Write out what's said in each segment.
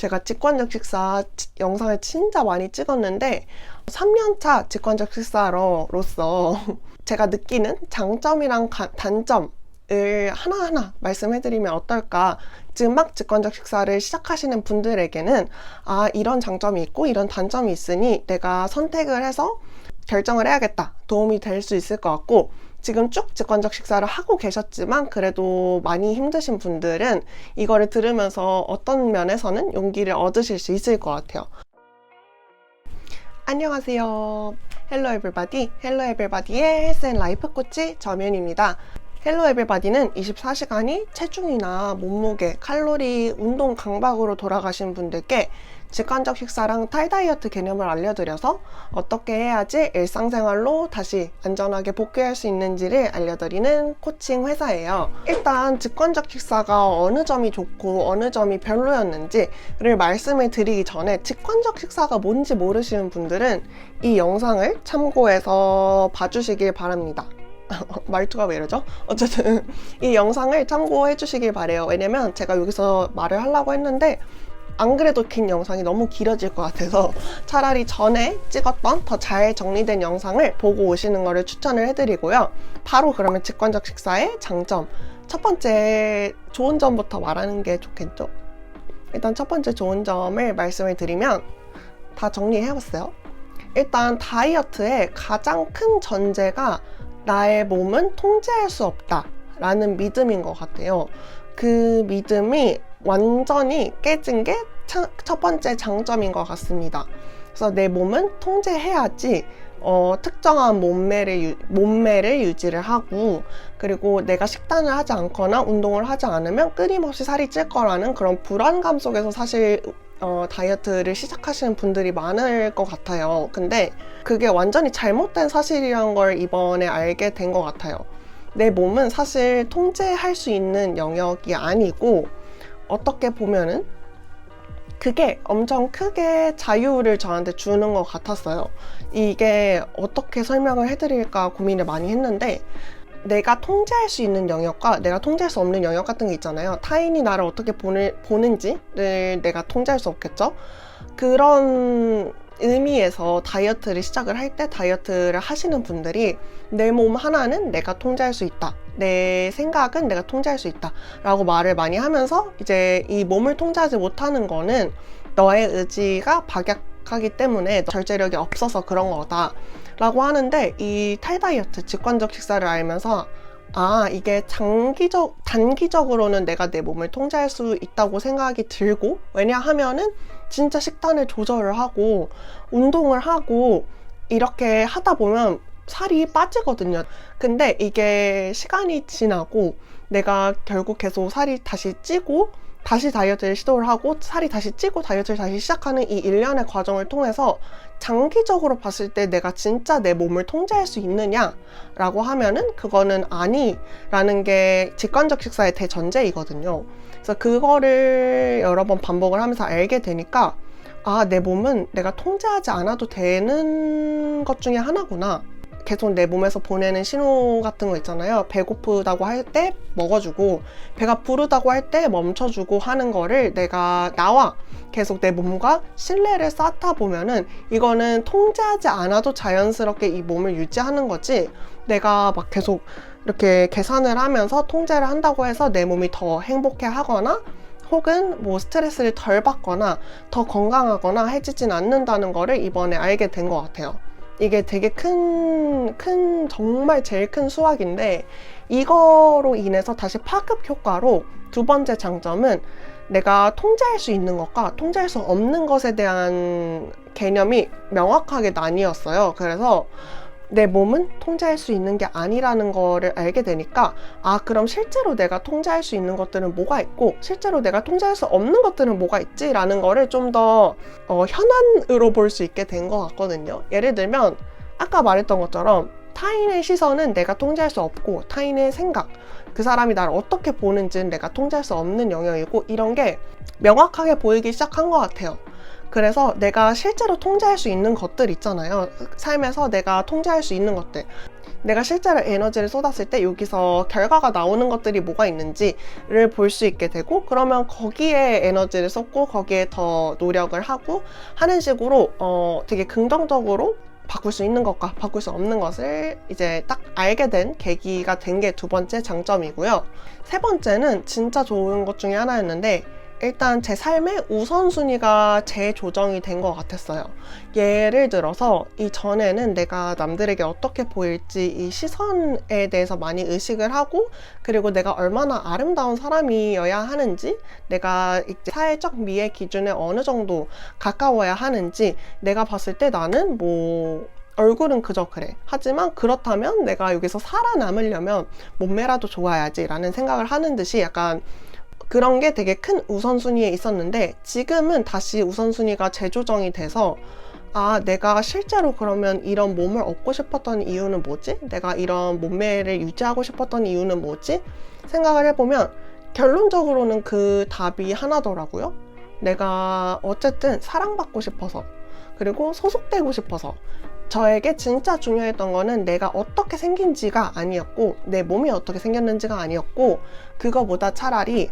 제가 직관적 식사 영상을 진짜 많이 찍었는데 3년차 직관적 식사로서 제가 느끼는 장점이랑 단점을 하나하나 말씀해드리면 어떨까. 지금 막 직관적 식사를 시작하시는 분들에게는 이런 장점이 있고 이런 단점이 있으니 내가 선택을 해서 결정을 해야겠다, 도움이 될 수 있을 것 같고, 지금 쭉 직관적 식사를 하고 계셨지만 그래도 많이 힘드신 분들은 이거를 들으면서 어떤 면에서는 용기를 얻으실 수 있을 것 같아요. 안녕하세요. 헬로 에블바디, 헬로 에블바디의 헬스 앤 라이프 코치 점윤입니다. 헬로 에블바디는 24시간이 체중이나 몸무게, 칼로리, 운동 강박으로 돌아가신 분들께 직관적 식사랑 탈다이어트 개념을 알려드려서 어떻게 해야지 일상생활로 다시 안전하게 복귀할 수 있는지를 알려드리는 코칭 회사예요. 일단 직관적 식사가 어느 점이 좋고 어느 점이 별로였는지를 말씀을 드리기 전에, 직관적 식사가 뭔지 모르시는 분들은 이 영상을 참고해서 봐주시길 바랍니다. 말투가 왜 이러죠? 어쨌든 이 영상을 참고해 주시길 바래요. 왜냐면 제가 여기서 말을 하려고 했는데 안 그래도 긴 영상이 너무 길어질 것 같아서 차라리 전에 찍었던 더 잘 정리된 영상을 보고 오시는 거를 추천을 해드리고요. 바로 그러면 직관적 식사의 장점, 첫 번째 좋은 점부터 말하는 게 좋겠죠? 일단 첫 번째 좋은 점을 말씀을 드리면, 다 정리해봤어요. 일단 다이어트의 가장 큰 전제가 나의 몸은 통제할 수 없다 라는 믿음인 것 같아요. 그 믿음이 완전히 깨진 게 첫 번째 장점인 것 같습니다. 그래서 내 몸은 통제해야지 특정한 몸매를 유지를 하고, 그리고 내가 식단을 하지 않거나 운동을 하지 않으면 끊임없이 살이 찔 거라는 그런 불안감 속에서 사실 다이어트를 시작하시는 분들이 많을 것 같아요. 근데 그게 완전히 잘못된 사실이란 걸 이번에 알게 된 것 같아요. 내 몸은 사실 통제할 수 있는 영역이 아니고, 어떻게 보면은 그게 엄청 크게 자유를 저한테 주는 것 같았어요. 이게 어떻게 설명을 해드릴까 고민을 많이 했는데, 내가 통제할 수 있는 영역과 내가 통제할 수 없는 영역 같은 게 있잖아요. 타인이 나를 어떻게 보는지를 내가 통제할 수 없겠죠? 그런 의미에서 다이어트를 시작을 할 때, 다이어트를 하시는 분들이 내 몸 하나는 내가 통제할 수 있다, 내 생각은 내가 통제할 수 있다 라고 말을 많이 하면서, 이제 이 몸을 통제하지 못하는 거는 너의 의지가 박약하기 때문에 절제력이 없어서 그런 거다 라고 하는데, 이 탈다이어트, 직관적 식사를 알면서 이게 단기적으로는 내가 내 몸을 통제할 수 있다고 생각이 들고, 왜냐하면은 진짜 식단을 조절을 하고 운동을 하고 이렇게 하다 보면 살이 빠지거든요. 근데 이게 시간이 지나고 내가 결국 계속 살이 다시 찌고 다시 다이어트를 시도를 하고 살이 다시 찌고 다이어트를 다시 시작하는 이 일련의 과정을 통해서 장기적으로 봤을 때 내가 진짜 내 몸을 통제할 수 있느냐 라고 하면은 그거는 아니라는 게 직관적 식사의 대전제이거든요. 그래서 그거를 여러 번 반복을 하면서 알게 되니까, 내 몸은 내가 통제하지 않아도 되는 것 중에 하나구나. 계속 내 몸에서 보내는 신호 같은 거 있잖아요. 배고프다고 할 때 먹어주고, 배가 부르다고 할 때 멈춰주고 하는 거를 나와 계속 내 몸과 신뢰를 쌓다 보면은 이거는 통제하지 않아도 자연스럽게 이 몸을 유지하는 거지, 내가 막 계속 이렇게 계산을 하면서 통제를 한다고 해서 내 몸이 더 행복해 하거나 혹은 뭐 스트레스를 덜 받거나 더 건강하거나 해지진 않는다는 거를 이번에 알게 된 것 같아요. 이게 되게 정말 제일 큰 수확인데, 이거로 인해서 다시 파급 효과로 두 번째 장점은 내가 통제할 수 있는 것과 통제할 수 없는 것에 대한 개념이 명확하게 나뉘었어요. 그래서 내 몸은 통제할 수 있는 게 아니라는 거를 알게 되니까, 그럼 실제로 내가 통제할 수 있는 것들은 뭐가 있고 실제로 내가 통제할 수 없는 것들은 뭐가 있지 라는 거를 좀 더 현안으로 볼 수 있게 된 것 같거든요. 예를 들면 아까 말했던 것처럼 타인의 시선은 내가 통제할 수 없고, 타인의 생각, 그 사람이 나를 어떻게 보는지는 내가 통제할 수 없는 영역이고, 이런 게 명확하게 보이기 시작한 것 같아요. 그래서 내가 실제로 통제할 수 있는 것들 있잖아요. 삶에서 내가 통제할 수 있는 것들. 내가 실제로 에너지를 쏟았을 때 여기서 결과가 나오는 것들이 뭐가 있는지를 볼 수 있게 되고, 그러면 거기에 에너지를 쏟고 거기에 더 노력을 하고 하는 식으로 되게 긍정적으로 바꿀 수 있는 것과 바꿀 수 없는 것을 이제 딱 알게 된 계기가 된 게 두 번째 장점이고요. 세 번째는 진짜 좋은 것 중에 하나였는데, 일단 제 삶의 우선순위가 재조정이 된 것 같았어요. 예를 들어서 이전에는 내가 남들에게 어떻게 보일지 이 시선에 대해서 많이 의식을 하고, 그리고 내가 얼마나 아름다운 사람이어야 하는지, 내가 이제 사회적 미의 기준에 어느 정도 가까워야 하는지, 내가 봤을 때 나는 뭐 얼굴은 그저 그래. 하지만 그렇다면 내가 여기서 살아남으려면 몸매라도 좋아야지 라는 생각을 하는 듯이 약간 그런 게 되게 큰 우선순위에 있었는데, 지금은 다시 우선순위가 재조정이 돼서 내가 실제로 그러면 이런 몸을 얻고 싶었던 이유는 뭐지? 내가 이런 몸매를 유지하고 싶었던 이유는 뭐지? 생각을 해보면 결론적으로는 그 답이 하나더라고요. 내가 어쨌든 사랑받고 싶어서, 그리고 소속되고 싶어서. 저에게 진짜 중요했던 거는 내가 어떻게 생긴지가 아니었고, 내 몸이 어떻게 생겼는지가 아니었고, 그거보다 차라리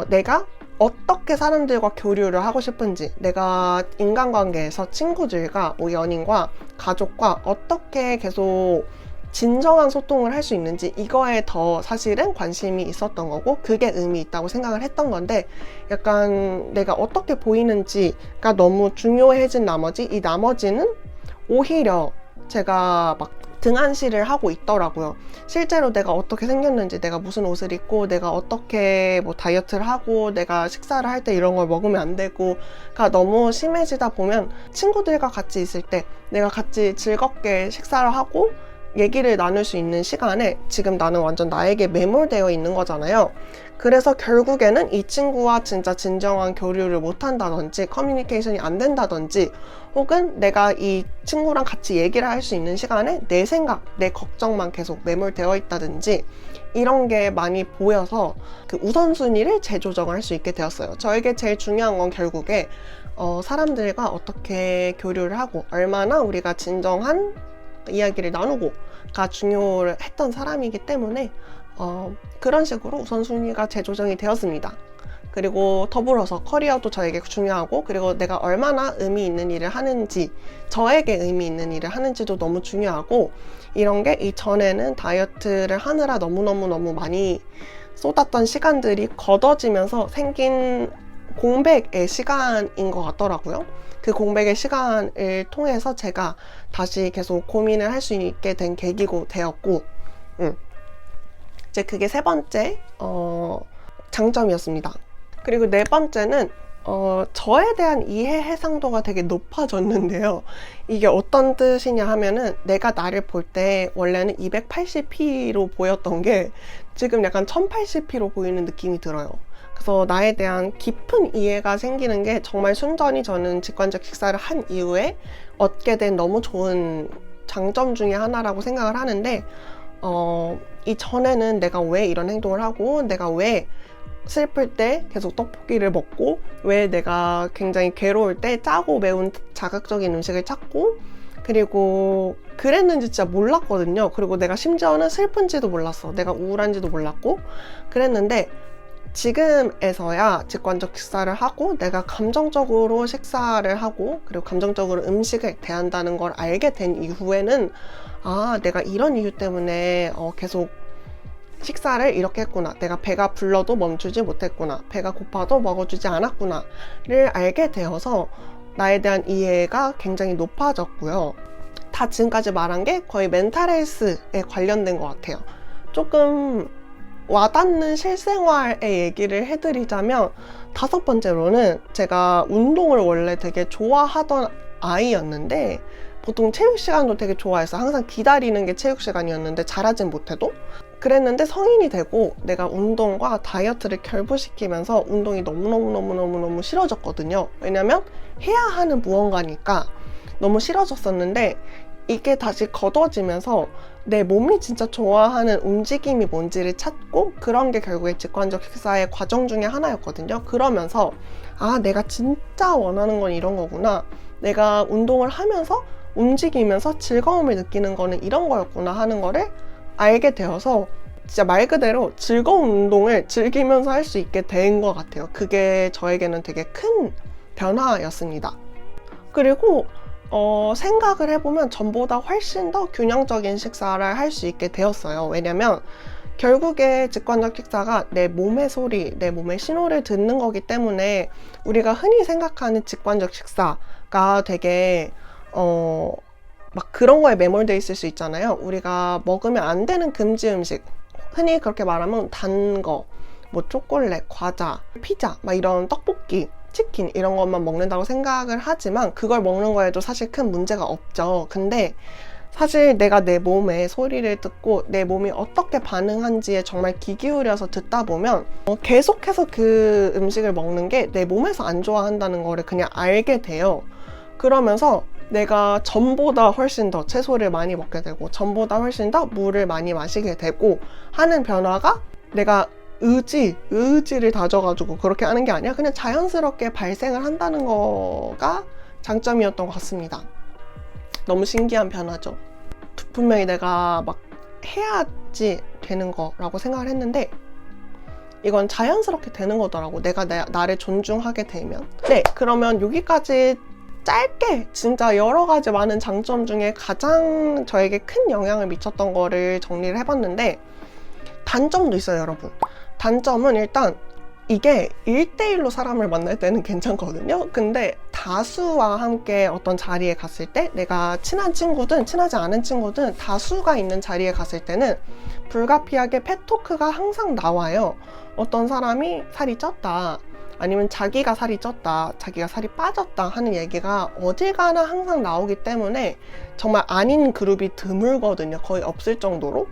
내가 어떻게 사람들과 교류를 하고 싶은지, 내가 인간관계에서 친구들과 뭐 연인과 가족과 어떻게 계속 진정한 소통을 할 수 있는지, 이거에 더 사실은 관심이 있었던 거고, 그게 의미 있다고 생각을 했던 건데, 약간 내가 어떻게 보이는지가 너무 중요해진 나머지, 이 나머지는 오히려 제가 막 등한시를 하고 있더라고요. 실제로 내가 어떻게 생겼는지, 내가 무슨 옷을 입고, 내가 어떻게 뭐 다이어트를 하고, 내가 식사를 할 때 이런 걸 먹으면 안 되고가 너무 심해지다 보면, 친구들과 같이 있을 때 내가 같이 즐겁게 식사를 하고 얘기를 나눌 수 있는 시간에 지금 나는 완전 나에게 매몰되어 있는 거잖아요. 그래서 결국에는 이 친구와 진짜 진정한 교류를 못 한다든지, 커뮤니케이션이 안 된다든지, 혹은 내가 이 친구랑 같이 얘기를 할 수 있는 시간에 내 생각, 내 걱정만 계속 매몰되어 있다든지, 이런 게 많이 보여서 그 우선순위를 재조정을 할 수 있게 되었어요. 저에게 제일 중요한 건 결국에 사람들과 어떻게 교류를 하고, 얼마나 우리가 진정한 이야기를 나누고가 중요했던 사람이기 때문에 그런 식으로 우선순위가 재조정이 되었습니다. 그리고 더불어서 커리어도 저에게 중요하고, 그리고 내가 얼마나 의미 있는 일을 하는지, 저에게 의미 있는 일을 하는지도 너무 중요하고, 이런 게 이전에는 다이어트를 하느라 너무너무 많이 쏟았던 시간들이 걷어지면서 생긴 공백의 시간인 것 같더라고요. 그 공백의 시간을 통해서 제가 다시 계속 고민을 할 수 있게 된 계기고 되었고, 이제 그게 세 번째 장점이었습니다. 그리고 네 번째는 저에 대한 이해 해상도가 되게 높아졌는데요. 이게 어떤 뜻이냐 하면은, 내가 나를 볼 때 원래는 280p로 보였던 게 지금 약간 1080p로 보이는 느낌이 들어요. 그래서 나에 대한 깊은 이해가 생기는 게 정말 순전히 저는 직관적 식사를 한 이후에 얻게 된 너무 좋은 장점 중에 하나라고 생각을 하는데, 이전에는 내가 왜 이런 행동을 하고, 내가 왜 슬플 때 계속 떡볶이를 먹고, 왜 내가 굉장히 괴로울 때 짜고 매운 자극적인 음식을 찾고, 그리고 그랬는지 진짜 몰랐거든요. 그리고 내가 심지어는 슬픈지도 몰랐어. 내가 우울한지도 몰랐고 그랬는데, 지금에서야 직관적 식사를 하고 내가 감정적으로 식사를 하고, 그리고 감정적으로 음식을 대한다는 걸 알게 된 이후에는 내가 이런 이유 때문에 계속 식사를 이렇게 했구나, 내가 배가 불러도 멈추지 못했구나, 배가 고파도 먹어주지 않았구나를 알게 되어서 나에 대한 이해가 굉장히 높아졌고요. 다 지금까지 말한 게 거의 멘탈 헬스에 관련된 것 같아요. 조금 와닿는 실생활의 얘기를 해드리자면, 다섯 번째로는 제가 운동을 원래 되게 좋아하던 아이였는데, 보통 체육 시간도 되게 좋아했어요. 항상 기다리는 게 체육 시간이었는데 잘하진 못해도. 그랬는데 성인이 되고 내가 운동과 다이어트를 결부시키면서 운동이 너무너무 싫어졌거든요. 왜냐면 해야 하는 무언가니까 너무 싫어졌었는데, 이게 다시 걷어지면서 내 몸이 진짜 좋아하는 움직임이 뭔지를 찾고, 그런 게 결국에 직관적 식사의 과정 중에 하나였거든요. 그러면서 아, 내가 진짜 원하는 건 이런 거구나, 내가 운동을 하면서 움직이면서 즐거움을 느끼는 거는 이런 거였구나 하는 거를 알게 되어서 진짜 말 그대로 즐거운 운동을 즐기면서 할 수 있게 된 것 같아요. 그게 저에게는 되게 큰 변화였습니다. 그리고 생각을 해보면 전보다 훨씬 더 균형적인 식사를 할 수 있게 되었어요. 왜냐면 결국에 직관적 식사가 내 몸의 소리, 내 몸의 신호를 듣는 거기 때문에, 우리가 흔히 생각하는 직관적 식사가 되게 막 그런 거에 매몰돼 있을 수 있잖아요. 우리가 먹으면 안 되는 금지 음식, 흔히 그렇게 말하면 단 거, 뭐 초콜릿, 과자, 피자, 막 이런 떡볶이, 치킨 이런 것만 먹는다고 생각을 하지만, 그걸 먹는 거에도 사실 큰 문제가 없죠. 근데 사실 내가 내 몸의 소리를 듣고 내 몸이 어떻게 반응한지에 정말 귀 기울여서 듣다 보면 계속해서 그 음식을 먹는 게 내 몸에서 안 좋아한다는 거를 그냥 알게 돼요. 그러면서 내가 전보다 훨씬 더 채소를 많이 먹게 되고, 전보다 훨씬 더 물을 많이 마시게 되고 하는 변화가, 내가 의지를 다져가지고 그렇게 하는 게 아니라 그냥 자연스럽게 발생을 한다는 거가 장점이었던 것 같습니다. 너무 신기한 변화죠. 분명히 내가 막 해야지 되는 거라고 생각을 했는데, 이건 자연스럽게 되는 거더라고. 내가 나를 존중하게 되면. 네, 그러면 여기까지 짧게 진짜 여러 가지 많은 장점 중에 가장 저에게 큰 영향을 미쳤던 거를 정리를 해봤는데, 단점도 있어요, 여러분. 단점은 일단 이게 1대1로 사람을 만날 때는 괜찮거든요. 근데 다수와 함께 어떤 자리에 갔을 때, 내가 친한 친구든 친하지 않은 친구든 다수가 있는 자리에 갔을 때는 불가피하게 펫토크가 항상 나와요. 어떤 사람이 살이 쪘다, 아니면 자기가 살이 쪘다, 자기가 살이 빠졌다 하는 얘기가 어딜 가나 항상 나오기 때문에 정말 아닌 그룹이 드물거든요. 거의 없을 정도로.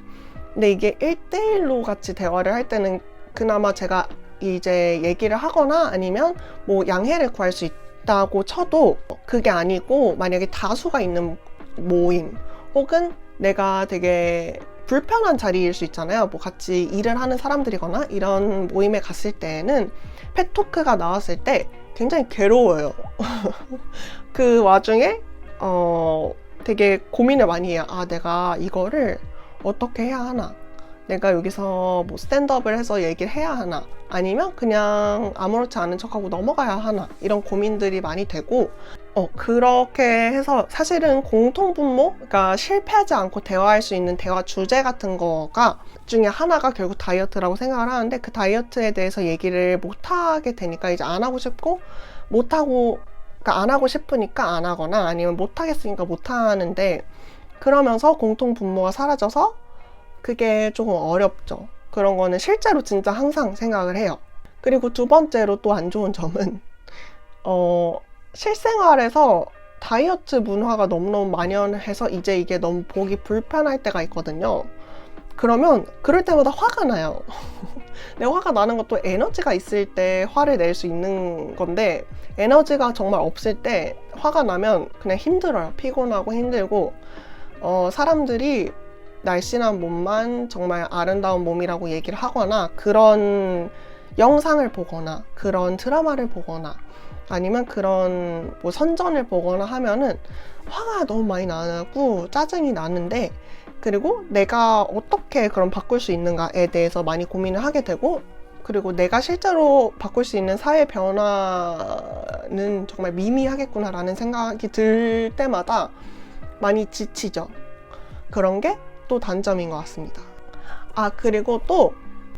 근데 이게 1대1로 같이 대화를 할 때는 그나마 제가 이제 얘기를 하거나 아니면 뭐 양해를 구할 수 있다고 쳐도, 그게 아니고 만약에 다수가 있는 모임, 혹은 내가 되게 불편한 자리일 수 있잖아요. 뭐 같이 일을 하는 사람들이거나 이런 모임에 갔을 때는 펫토크가 나왔을 때 굉장히 괴로워요. 그 와중에 되게 고민을 많이 해요. 아, 내가 이거를 어떻게 해야 하나? 내가 여기서 뭐 스탠드업을 해서 얘기를 해야 하나? 아니면 그냥 아무렇지 않은 척하고 넘어가야 하나? 이런 고민들이 많이 되고, 그렇게 해서 사실은 공통분모, 그러니까 실패하지 않고 대화할 수 있는 대화 주제 같은 거가 중에 하나가 결국 다이어트라고 생각을 하는데, 그 다이어트에 대해서 얘기를 못하게 되니까 이제 안 하고 싶고, 그러니까 안 하고 싶으니까 안 하거나 아니면 못하겠으니까 못하는데, 그러면서 공통분모가 사라져서 그게 조금 어렵죠. 그런 거는 실제로 진짜 항상 생각을 해요. 그리고 두 번째로 또 안 좋은 점은 실생활에서 다이어트 문화가 너무너무 만연해서 이제 이게 너무 보기 불편할 때가 있거든요. 그러면 그럴 때마다 화가 나요. 내 화가 나는 것도 에너지가 있을 때 화를 낼 수 있는 건데, 에너지가 정말 없을 때 화가 나면 그냥 힘들어요. 피곤하고 힘들고, 사람들이 날씬한 몸만 정말 아름다운 몸이라고 얘기를 하거나, 그런 영상을 보거나 그런 드라마를 보거나 아니면 그런 뭐 선전을 보거나 하면은 화가 너무 많이 나고 짜증이 나는데, 그리고 내가 어떻게 그럼 바꿀 수 있는가에 대해서 많이 고민을 하게 되고, 그리고 내가 실제로 바꿀 수 있는 사회 변화는 정말 미미하겠구나라는 생각이 들 때마다 많이 지치죠. 그런 게 또 단점인 것 같습니다. 아, 그리고 또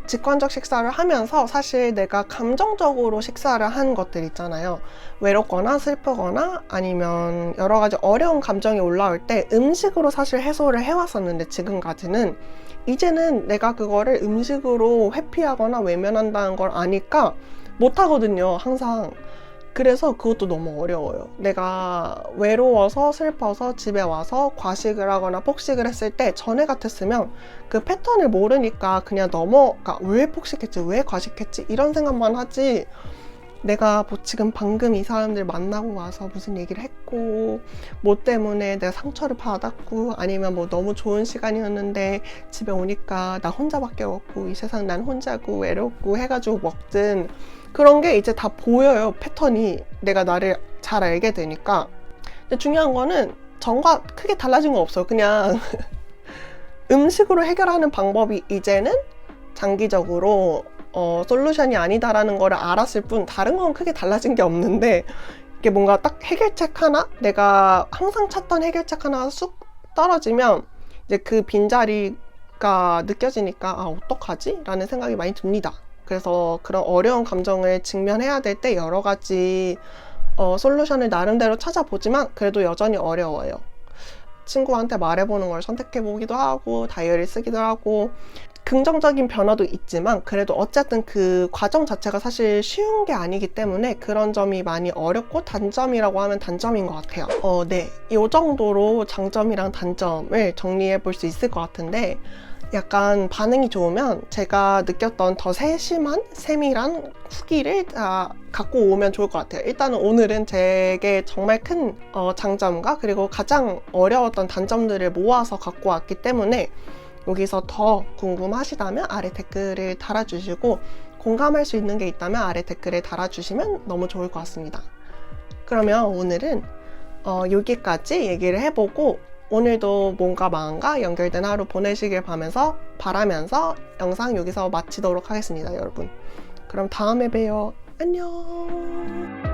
직관적 식사를 하면서 사실 내가 감정적으로 식사를 한 것들 있잖아요. 외롭거나 슬프거나 아니면 여러 가지 어려운 감정이 올라올 때 음식으로 사실 해소를 해왔었는데, 지금까지는 이제는 내가 그거를 음식으로 회피하거나 외면한다는 걸 아니까 못하거든요, 항상. 그래서 그것도 너무 어려워요. 내가 외로워서 슬퍼서 집에 와서 과식을 하거나 폭식을 했을 때, 전에 같았으면 그 패턴을 모르니까 그냥 왜 폭식했지, 왜 과식했지 이런 생각만 하지, 내가 뭐 지금 방금 이 사람들 만나고 와서 무슨 얘기를 했고, 뭐 때문에 내가 상처를 받았고, 아니면 뭐 너무 좋은 시간이었는데 집에 오니까 나 혼자밖에 없고, 이 세상 난 혼자고 외롭고 해가지고 먹든, 그런 게 이제 다 보여요. 패턴이. 내가 나를 잘 알게 되니까. 근데 중요한 거는 전과 크게 달라진 건 없어요. 그냥 음식으로 해결하는 방법이 이제는 장기적으로 솔루션이 아니다라는 거를 알았을 뿐, 다른 건 크게 달라진 게 없는데, 이게 뭔가 딱 해결책 하나, 내가 항상 찾던 해결책 하나 쑥 떨어지면 이제 그 빈자리가 느껴지니까 아, 어떡하지? 라는 생각이 많이 듭니다. 그래서 그런 어려운 감정을 직면해야 될 때 여러 가지 솔루션을 나름대로 찾아보지만 그래도 여전히 어려워요. 친구한테 말해보는 걸 선택해보기도 하고, 다이어리 쓰기도 하고, 긍정적인 변화도 있지만 그래도 어쨌든 그 과정 자체가 사실 쉬운 게 아니기 때문에 그런 점이 많이 어렵고, 단점이라고 하면 단점인 것 같아요. 네. 이 정도로 장점이랑 단점을 정리해 볼 수 있을 것 같은데, 약간 반응이 좋으면 제가 느꼈던 더 세심한 세밀한 후기를 다 갖고 오면 좋을 것 같아요. 일단은 오늘은 제게 정말 큰 장점과 그리고 가장 어려웠던 단점들을 모아서 갖고 왔기 때문에, 여기서 더 궁금하시다면 아래 댓글을 달아주시고, 공감할 수 있는 게 있다면 아래 댓글에 달아주시면 너무 좋을 것 같습니다. 그러면 오늘은 여기까지 얘기를 해보고, 오늘도 몸과 마음과 연결된 하루 보내시길 바라면서 영상 여기서 마치도록 하겠습니다, 여러분. 그럼 다음에 봬요. 안녕.